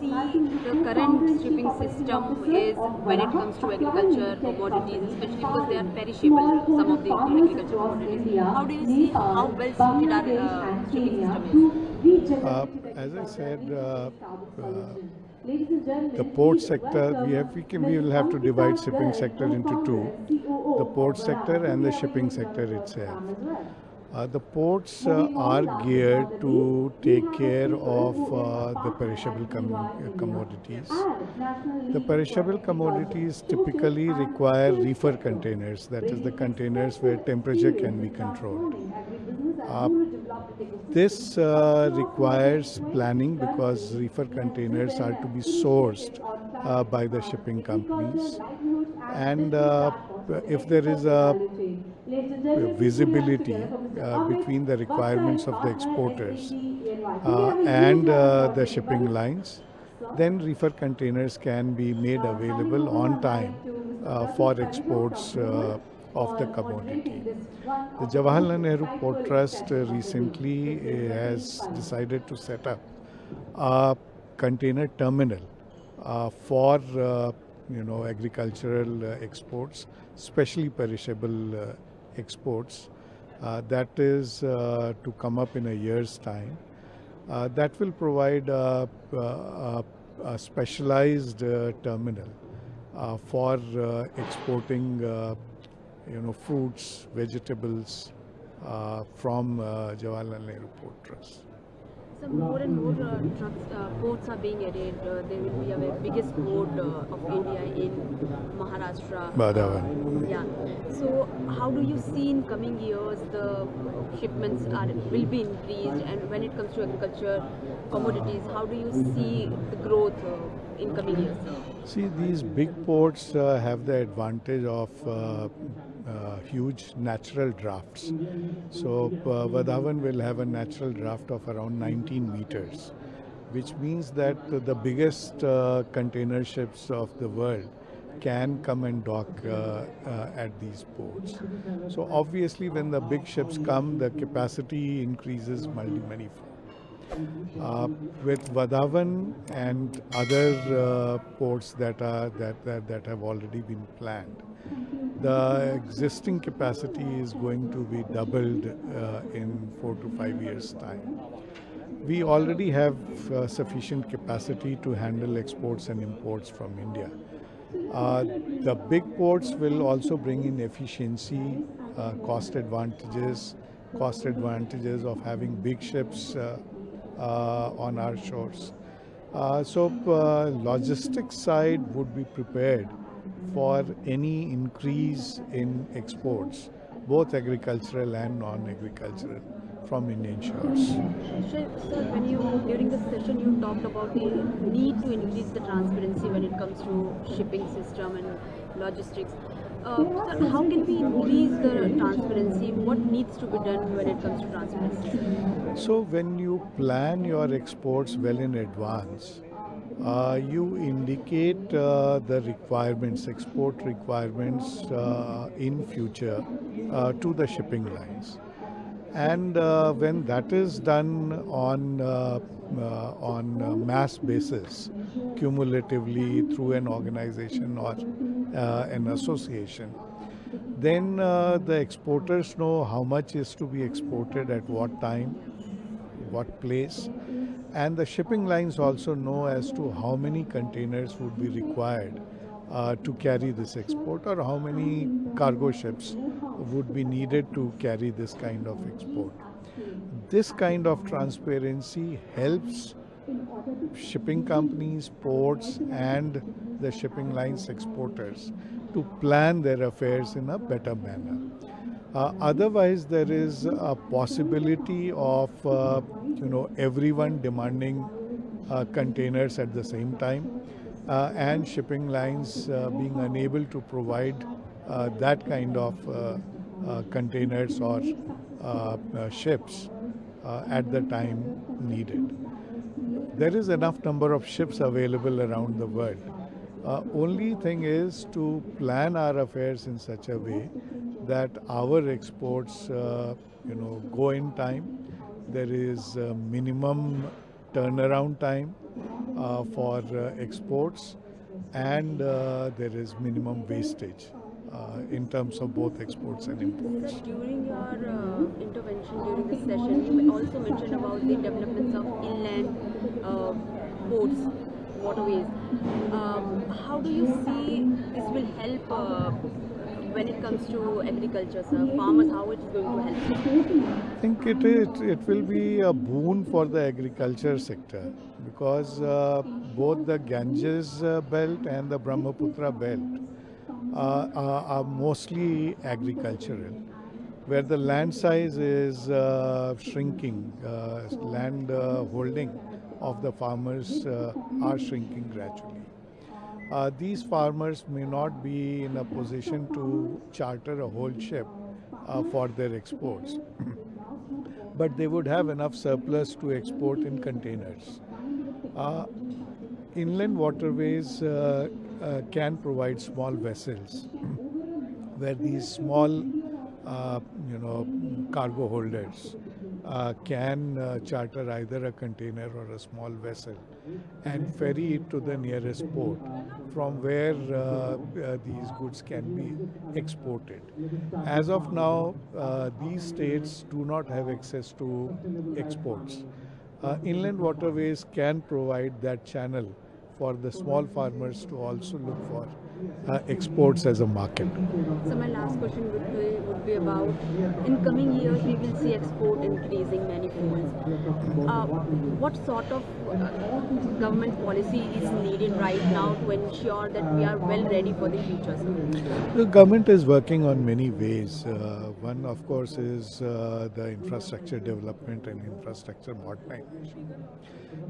see the current shipping system is when it comes to agriculture commodities, especially because they are perishable, some of the agriculture commodities. How do you see how well suited our shipping system As I said, the port sector, we will have to divide shipping sector into two: the port sector and the shipping sector itself. The ports are geared to take care of the perishable commodities. The perishable commodities typically require reefer containers, that is, the containers where temperature can be controlled. Uh, this requires planning because reefer containers are to be sourced by the shipping companies. And if there is a visibility between the requirements of the exporters and the shipping lines, then reefer containers can be made available on time for exports of the commodity. The Jawaharlal Nehru Port Trust recently has decided to set up a container terminal for agricultural exports, especially perishable exports. That is to come up in a year's time. That will provide a specialized terminal for exporting fruits, vegetables from Jawaharlal Nehru Port Trust. So more and more ports are being added. There will be a biggest port of India in Maharashtra. Badhavan. Yeah. So how do you see in coming years the shipments will be increased, and when it comes to agriculture commodities, how do you see the growth in coming years? See, these big ports have the advantage of huge natural drafts. So Vadhavan will have a natural draft of around 19 meters, which means that the biggest container ships of the world can come and dock at these ports. So obviously when the big ships come, the capacity increases many-fold. With Vadhavan and other ports that have already been planned, the existing capacity is going to be doubled in 4 to 5 years' time. We already have sufficient capacity to handle exports and imports from India. The big ports will also bring in efficiency, cost advantages of having big ships on our shores. So logistics side would be prepared for any increase in exports, both agricultural and non-agricultural, from Indian shores. Sir, when during the session you talked about the need to increase the transparency when it comes to shipping system and logistics. Sir, how can we increase the transparency? What needs to be done when it comes to transparency? So when you plan your exports well in advance, you indicate the requirements, export requirements in future to the shipping lines. And when that is done on mass basis, cumulatively through an organization or an association, then the exporters know how much is to be exported at what time, what place, and the shipping lines also know as to how many containers would be required to carry this export, or how many cargo ships would be needed to carry this kind of export. This kind of transparency helps shipping companies, ports, and the shipping lines exporters to plan their affairs in a better manner. Otherwise, there is a possibility of everyone demanding containers at the same time, and shipping lines being unable to provide that kind of containers or ships at the time needed. There is enough number of ships available around the world. Only thing is to plan our affairs in such a way that our exports go in time. There is minimum turnaround time for exports, and there is minimum wastage in terms of both exports and imports. Sir, during your intervention during this session, you also mentioned about the developments of inland ports, waterways. How do you see this will help when it comes to agriculture, sir? Farmers, how it is going to help? I think it will be a boon for the agriculture sector because both the Ganges belt and the Brahmaputra belt are mostly agricultural, where the land size is shrinking, land holding of the farmers are shrinking gradually. These farmers may not be in a position to charter a whole ship for their exports, but they would have enough surplus to export in containers. Uh, Inland waterways can provide small vessels where these small, cargo holders can charter either a container or a small vessel and ferry it to the nearest port from where these goods can be exported. As of now, these states do not have access to exports. Inland waterways can provide that channel for the small farmers to also look for exports as a market. So my last question would be about in coming years we will see export increasing manifolds. What sort of government policy is needed right now to ensure that we are well ready for the future, sir? The government is working on many ways. One, of course, is the infrastructure development and infrastructure modernization.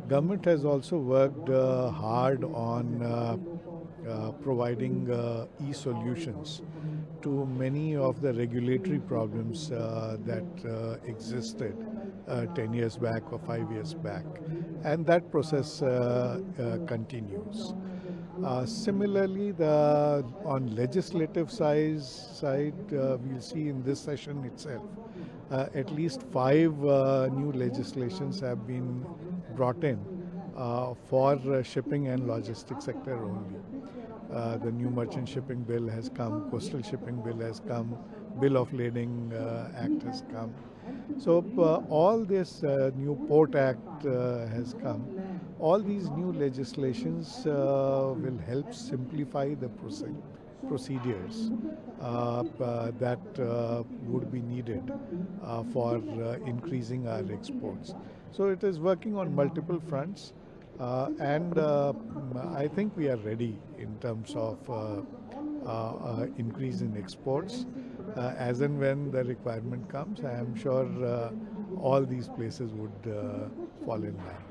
Government has also worked hard on providing e-solutions to many of the regulatory problems that existed 10 years back or 5 years back, and that process continues. Similarly, on legislative side, we'll see in this session itself, at least 5 new legislations have been brought in for shipping and logistics sector only. The new merchant shipping bill has come, coastal shipping bill has come, bill of lading act has come. So all this new port act has come. All these new legislations will help simplify the procedures that would be needed for increasing our exports. So it is working on multiple fronts, and I think we are ready in terms of increase in exports. As and when the requirement comes, I am sure all these places would fall in line.